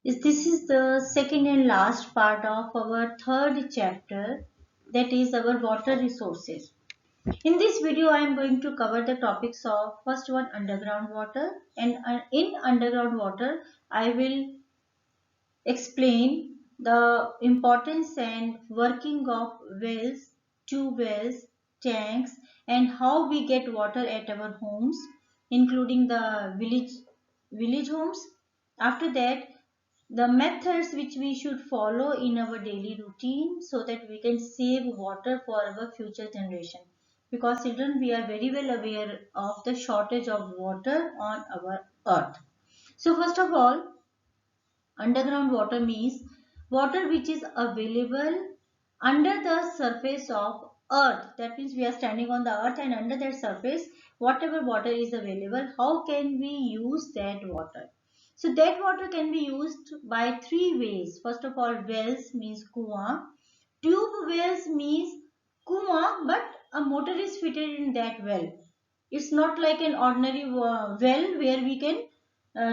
This is the second and last part of our third chapter, that is our water resources. In this video, I am going to cover the topics of first one, underground water, and in underground water, I will explain the importance and working of wells, tube wells, tanks, and how we get water at our homes, including the village homes. After that, the methods which we should follow in our daily routine so that we can save water for our future generation. Because children, we are very well aware of the shortage of water on our earth. So first of all, underground water means water which is available under the surface of earth. That means we are standing on the earth, and under that surface, whatever water is available, how can we use that water? So that water can be used by three ways. First of all, wells means kuwa. Tube wells means kuwa, but a motor is fitted in that well. It's not like an ordinary well where we can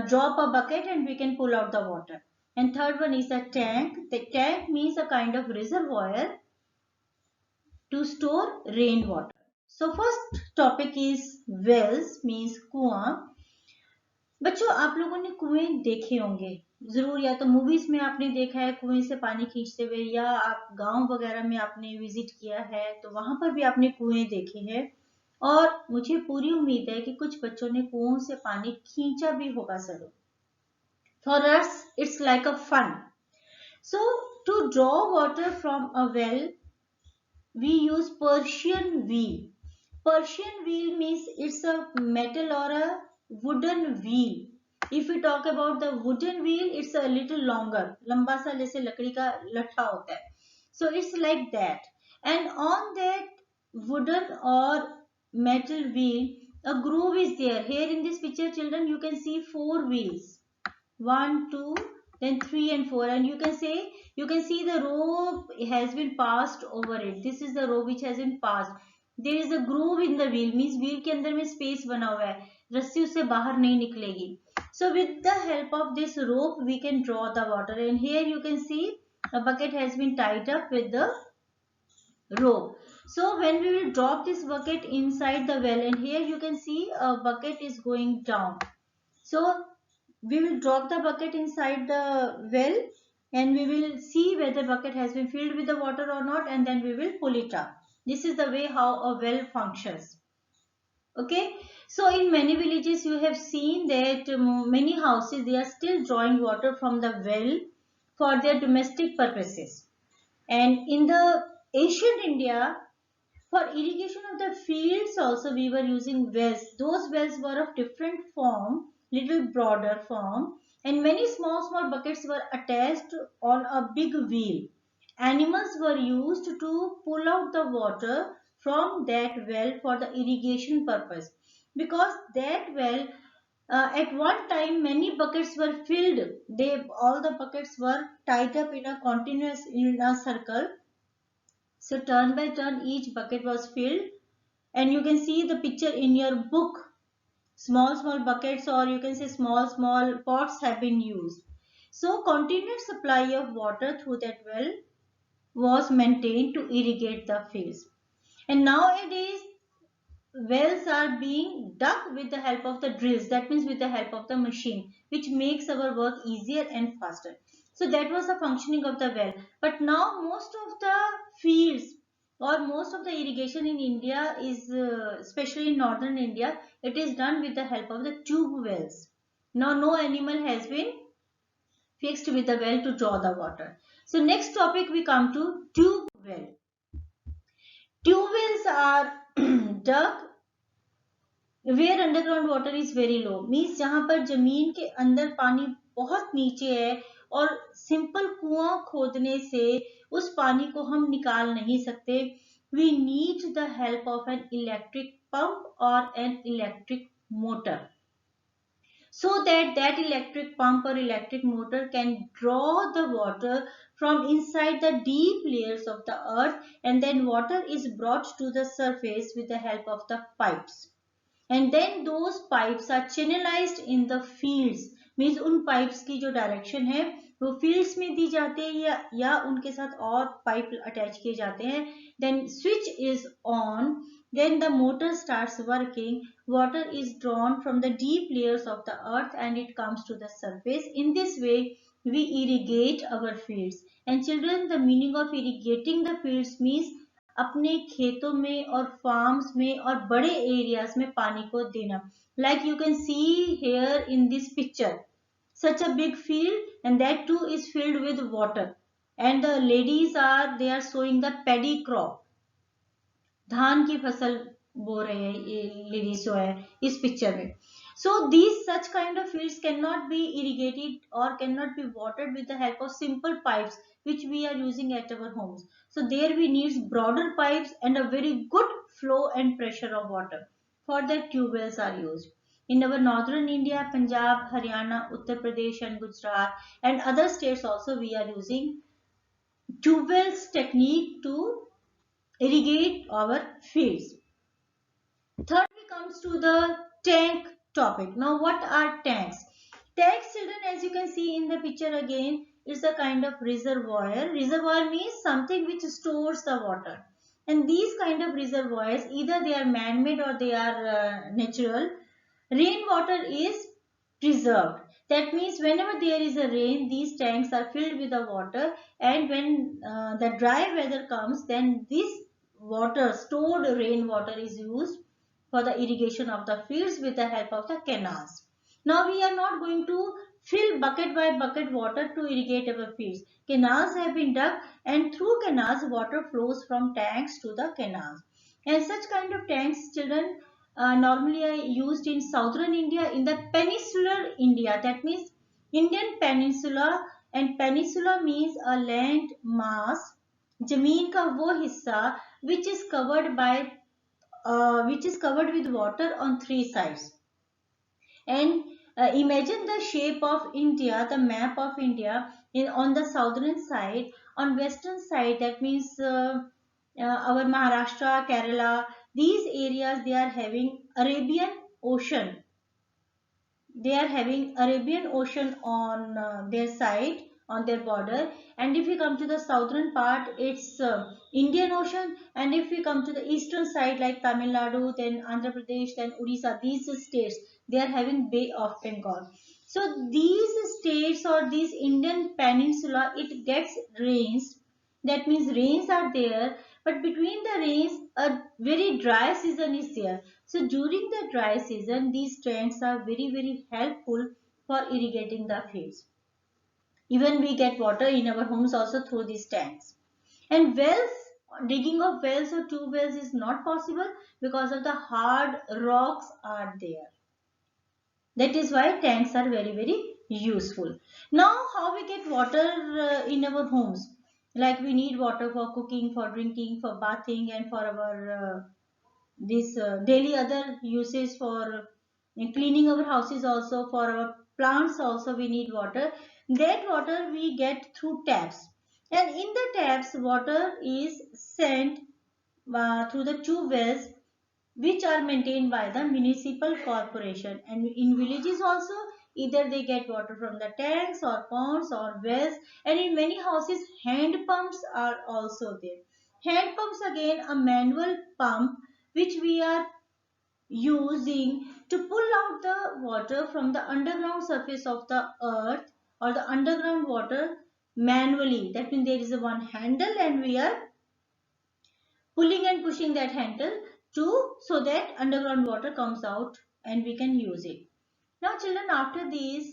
drop a bucket and we can pull out the water. And third one is a tank. The tank means a kind of reservoir to store rainwater. So first topic is wells means कुआं. बच्चों, आप लोगों ने कुएं देखे होंगे जरूर, या तो मूवीज में आपने देखा है कुएं से पानी खींचते हुए, या आप गांव वगैरह में आपने विजिट किया है तो वहां पर भी आपने कुएं देखे हैं। और मुझे पूरी उम्मीद है कि कुछ बच्चों ने कुओं से पानी खींचा भी होगा जरूर। For us, it's like a fun. So, to draw water from a well, we use Persian wheel. Persian wheel means it's a metal or a wooden wheel. If we talk about the wooden wheel, it's a little longer. लंबा सा जैसे लकड़ी का लट्ठा होता है. So it's like that. And on that wooden or metal wheel, a groove is there. Here in this picture, children, you can see four wheels. 1, 2, then 3 and 4, and you can see the rope has been passed over it. This is the rope which has been passed. There is a groove in the wheel, means wheel के अंदर में space बना हुआ है, रस्सी उससे बाहर नहीं निकलेगी. So with the help of this rope we can draw the water, and here you can see a bucket has been tied up with the rope. So when we will drop this bucket inside the well, and here you can see a bucket is going down. So we will drop the bucket inside the well, and we will see whether the bucket has been filled with the water or not, and then we will pull it up. This is the way how a well functions. Okay, so in many villages you have seen that many houses, they are still drawing water from the well for their domestic purposes. And in the ancient India, for irrigation of the fields also we were using wells. Those wells were of different form, little broader form, and many small buckets were attached on a big wheel. Animals were used to pull out the water from that well for the irrigation purpose, because that well, at one time many buckets were filled. All the buckets were tied up in a circle. So turn by turn each bucket was filled, and you can see the picture in your book. Small buckets, or you can say small pots have been used. So continuous supply of water through that well was maintained to irrigate the fields. And nowadays wells are being dug with the help of the drills. That means with the help of the machine, which makes our work easier and faster. So that was the functioning of the well. But now most of the fields or most of the irrigation in India is, especially in northern India, it is done with the help of the tube wells. Now no animal has been fixed with the well to draw the water. So next topic we come to tube well. Tube wells are dug where underground water is very low, means जहां पर जमीन के अंदर पानी बहुत नीचे है और सिंपल कुआं खोदने से उस पानी को हम निकाल नहीं सकते. We need the help of an electric pump or an electric motor, so that electric pump or electric motor can draw the water from inside the deep layers of the earth, and then water is brought to the surface with the help of the pipes. And then those pipes are channelized in the fields means उन pipes की जो direction है वो fields में दी जाती है या उनके साथ और पाइप अटैच किए जाते हैं. Then switch is on, then the motor starts working, water is drawn from the deep layers of the earth and it comes to the surface. In this way we irrigate our fields. And children, the meaning of irrigating the fields means अपने खेतों में और farms में और बड़े areas में पानी को देना. Like you can see here in this picture, such a big field and that too is filled with water, and the ladies are they are sowing the paddy crop. धान की फसल बो रहे हैं ये लेडीज जो है इस पिक्चर में. So these such kind of fields cannot be irrigated or cannot be watered with the help of simple pipes which we are using at our homes. So there we need broader pipes and a very good flow and pressure of water. For that tube wells are used. In our northern India, Punjab, Haryana, Uttar Pradesh and Gujarat and other states also we are using tube wells technique to irrigate our fields. Third, we comes to the tank topic. Now, what are tanks? Tanks, children, as you can see in the picture again, is a kind of reservoir. Reservoir means something which stores the water. And these kind of reservoirs, either they are man-made or they are natural. Rainwater is preserved. That means whenever there is a rain, these tanks are filled with the water, and when the dry weather comes, then this water, stored rainwater, is used for the irrigation of the fields with the help of the canals. Now we are not going to fill bucket by bucket water to irrigate our fields. Canals have been dug and through canals water flows from tanks to the canals. And such kind of tanks, children, normally are used in southern India, in the peninsular India. That means Indian peninsula, and peninsula means a land mass, जमीन का वो हिस्सा which is covered by which is covered with water on three sides. And imagine the shape of India, the map of India, on the southern side. On western side, that means our Maharashtra, Kerala, these areas, they are having Arabian Ocean. They are having Arabian Ocean on their side, on their border. And if we come to the southern part, it's Indian Ocean. And if we come to the eastern side like Tamil Nadu, then Andhra Pradesh, then Odisha, these states, they are having Bay of Bengal. So these states or these Indian peninsula, it gets rains. That means rains are there, but between the rains a very dry season is there. So during the dry season these tanks are very helpful for irrigating the fields. Even we get water in our homes also through these tanks. And wells, digging of wells or tube wells is not possible because of the hard rocks are there. That is why tanks are very useful. Now how we get water in our homes? Like we need water for cooking, for drinking, for bathing, and for our this daily other uses, for cleaning our houses also, for our plants also we need water. That water we get through taps, and in the taps water is sent through the tube wells which are maintained by the municipal corporation. And in villages also either they get water from the tanks or ponds or wells, and in many houses hand pumps are also there. Hand pumps, again a manual pump which we are using to pull out the water from the underground surface of the earth or the underground water manually. That means there is a one handle and we are pulling and pushing that handle to so that underground water comes out and we can use it. Now children, after this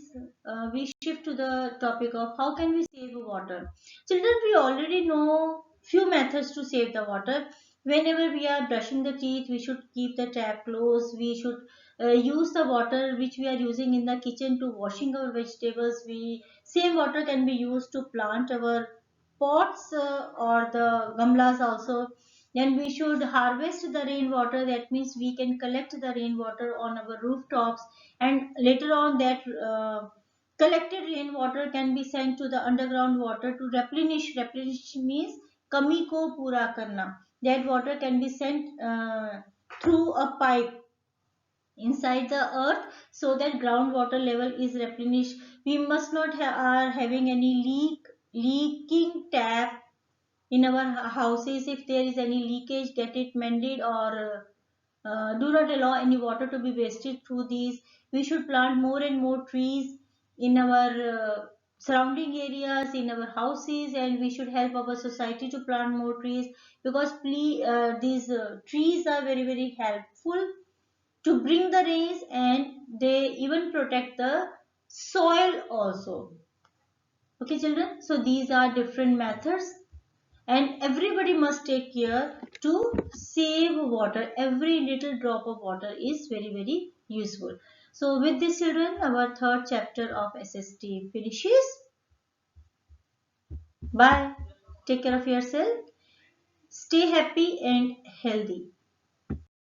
we shift to the topic of how can we save water. Children, we already know few methods to save the water. Whenever we are brushing the teeth, we should keep the tap closed. We should use the water which we are using in the kitchen to washing our vegetables. Same water can be used to plant our pots or the gamlas also. Then we should harvest the rainwater. That means we can collect the rainwater on our rooftops, and later on that collected rainwater can be sent to the underground water to replenish. Replenish means kami ko pura karna. That water can be sent through a pipe inside the earth so that groundwater level is replenished. We must not are having any leaking tap in our houses. If there is any leakage, get it mended, or do not allow any water to be wasted through these. We should plant more and more trees in our surrounding areas, in our houses, and we should help our society to plant more trees, because these trees are very very helpful to bring the rains, and they even protect the soil also. Okay children, so these are different methods, and everybody must take care to save water. Every little drop of water is very very useful. So with this children, our third chapter of SST finishes. Bye. Take care of yourself. Stay happy and healthy.